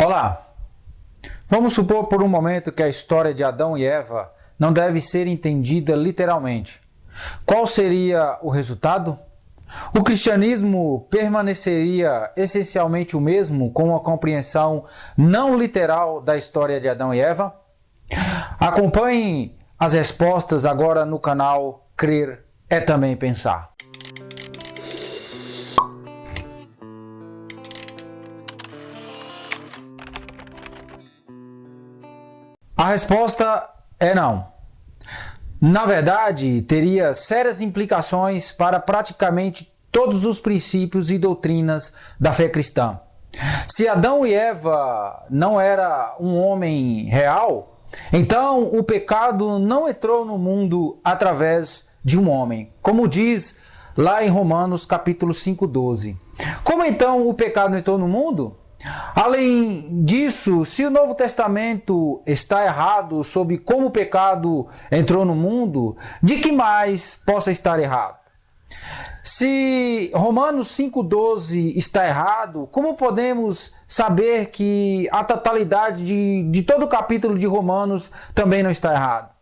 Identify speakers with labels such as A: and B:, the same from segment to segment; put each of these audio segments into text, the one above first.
A: Olá! Vamos supor por um momento que a história de Adão e Eva não deve ser entendida literalmente. Qual seria o resultado? O cristianismo permaneceria essencialmente o mesmo com uma compreensão não literal da história de Adão e Eva? Acompanhe as respostas agora no canal Crer é Também Pensar. A resposta é não. Na verdade, teria sérias implicações para praticamente todos os princípios e doutrinas da fé cristã. Se Adão e Eva não era um homem real, então o pecado não entrou no mundo através de um homem, como diz lá em Romanos capítulo 5:12. Como então o pecado entrou no mundo? Além disso, se o Novo Testamento está errado sobre como o pecado entrou no mundo, de que mais possa estar errado? Se Romanos 5:12 está errado, como podemos saber que a totalidade de todo o capítulo de Romanos também não está errado?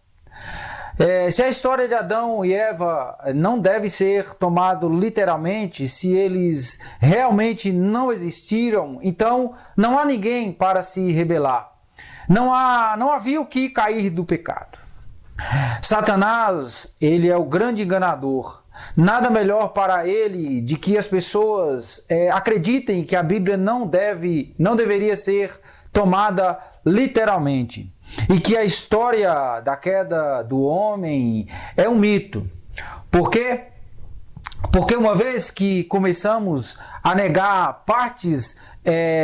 A: Se a história de Adão e Eva não deve ser tomada literalmente, se eles realmente não existiram, então não há ninguém para se rebelar. Não havia o que cair do pecado. Satanás, ele é o grande enganador. Nada melhor para ele de que as pessoas acreditem que a Bíblia não deveria ser tomada literalmente. E que a história da queda do homem é um mito. Por quê? Porque uma vez que começamos a negar partes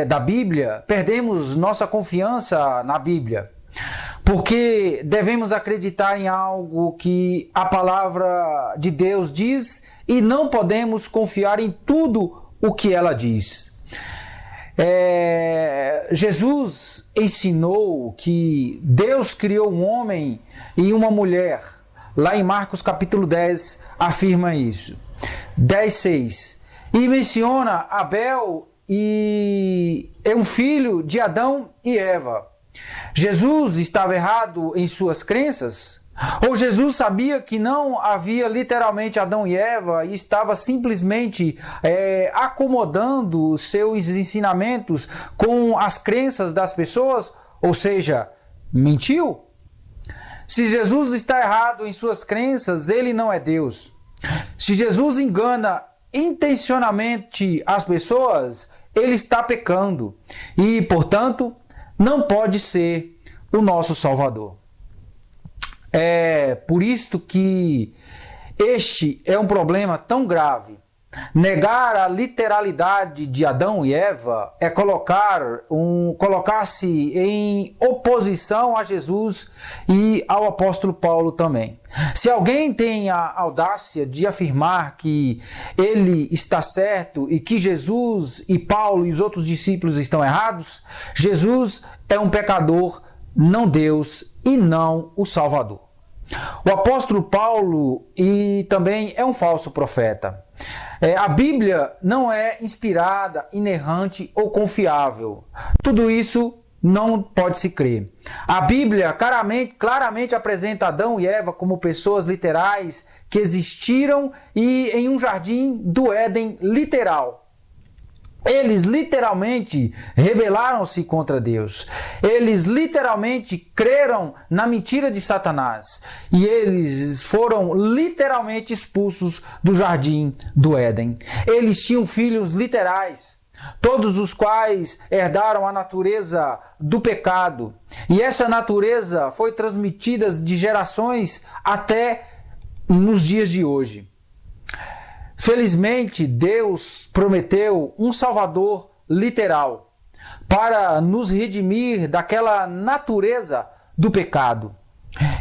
A: da Bíblia, perdemos nossa confiança na Bíblia. Porque devemos acreditar em algo que a palavra de Deus diz e não podemos confiar em tudo o que ela diz. Jesus ensinou que Deus criou um homem e uma mulher. Lá em Marcos capítulo 10 afirma isso. 10:6. E menciona Abel e é um filho de Adão e Eva. Jesus estava errado em suas crenças? Ou Jesus sabia que não havia literalmente Adão e Eva e estava simplesmente acomodando seus ensinamentos com as crenças das pessoas? Ou seja, mentiu? Se Jesus está errado em suas crenças, ele não é Deus. Se Jesus engana intencionalmente as pessoas, ele está pecando e, portanto, não pode ser o nosso Salvador. É por isto que este é um problema tão grave. Negar a literalidade de Adão e Eva é colocar-se em oposição a Jesus e ao apóstolo Paulo também. Se alguém tem a audácia de afirmar que ele está certo e que Jesus e Paulo e os outros discípulos estão errados, Jesus é um pecador, não Deus e não o Salvador. O apóstolo Paulo também é um falso profeta. A Bíblia não é inspirada, inerrante ou confiável. Tudo isso não pode se crer. A Bíblia claramente apresenta Adão e Eva como pessoas literais que existiram e em um jardim do Éden literal. Eles literalmente rebelaram-se contra Deus. Eles literalmente creram na mentira de Satanás. E eles foram literalmente expulsos do jardim do Éden. Eles tinham filhos literais, todos os quais herdaram a natureza do pecado. E essa natureza foi transmitida de gerações até nos dias de hoje. Felizmente, Deus prometeu um Salvador literal para nos redimir daquela natureza do pecado.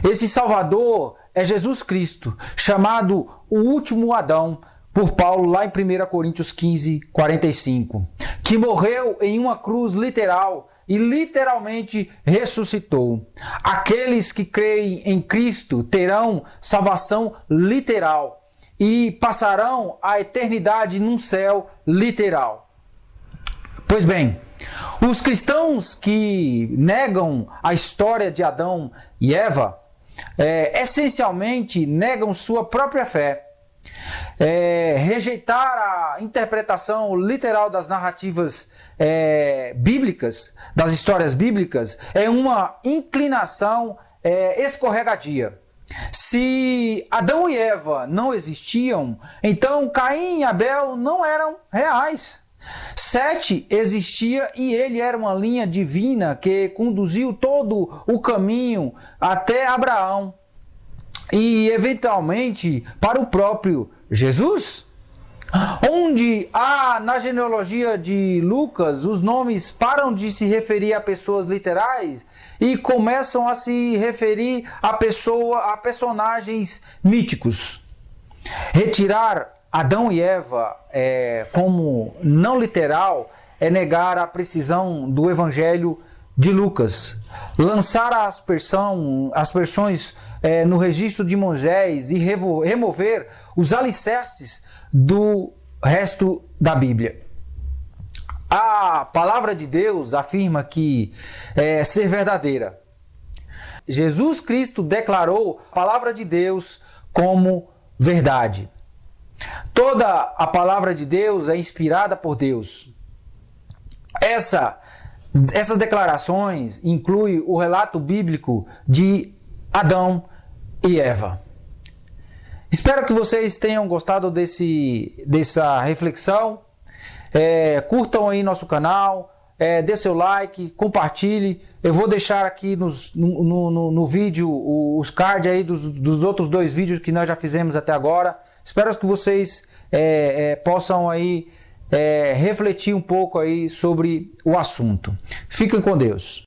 A: Esse Salvador é Jesus Cristo, chamado o último Adão, por Paulo lá em 1 Coríntios 15:45, que morreu em uma cruz literal e literalmente ressuscitou. Aqueles que creem em Cristo terão salvação literal e passarão a eternidade num céu literal. Pois bem, os cristãos que negam a história de Adão e Eva, essencialmente negam sua própria fé. Rejeitar a interpretação literal das narrativas bíblicas, das histórias bíblicas, é uma inclinação escorregadia. Se Adão e Eva não existiam, então Caim e Abel não eram reais. Sete existia e ele era uma linha divina que conduziu todo o caminho até Abraão e eventualmente para o próprio Jesus. Onde na genealogia de Lucas os nomes param de se referir a pessoas literais e começam a se referir a personagens míticos. Retirar Adão e Eva como não literal é negar a precisão do Evangelho de Lucas. Lançar as versões no registro de Moisés e remover os alicerces do resto da Bíblia. A palavra de Deus afirma que ser verdadeira. Jesus Cristo declarou a palavra de Deus como verdade. Toda a palavra de Deus é inspirada por Deus. Essas declarações incluem o relato bíblico de Adão e Eva. Espero que vocês tenham gostado dessa reflexão. Curtam aí nosso canal, dê seu like, compartilhe. Eu vou deixar aqui no vídeo os cards aí dos outros 2 vídeos que nós já fizemos até agora. Espero que vocês possam aí refletir um pouco aí sobre o assunto. Fiquem com Deus.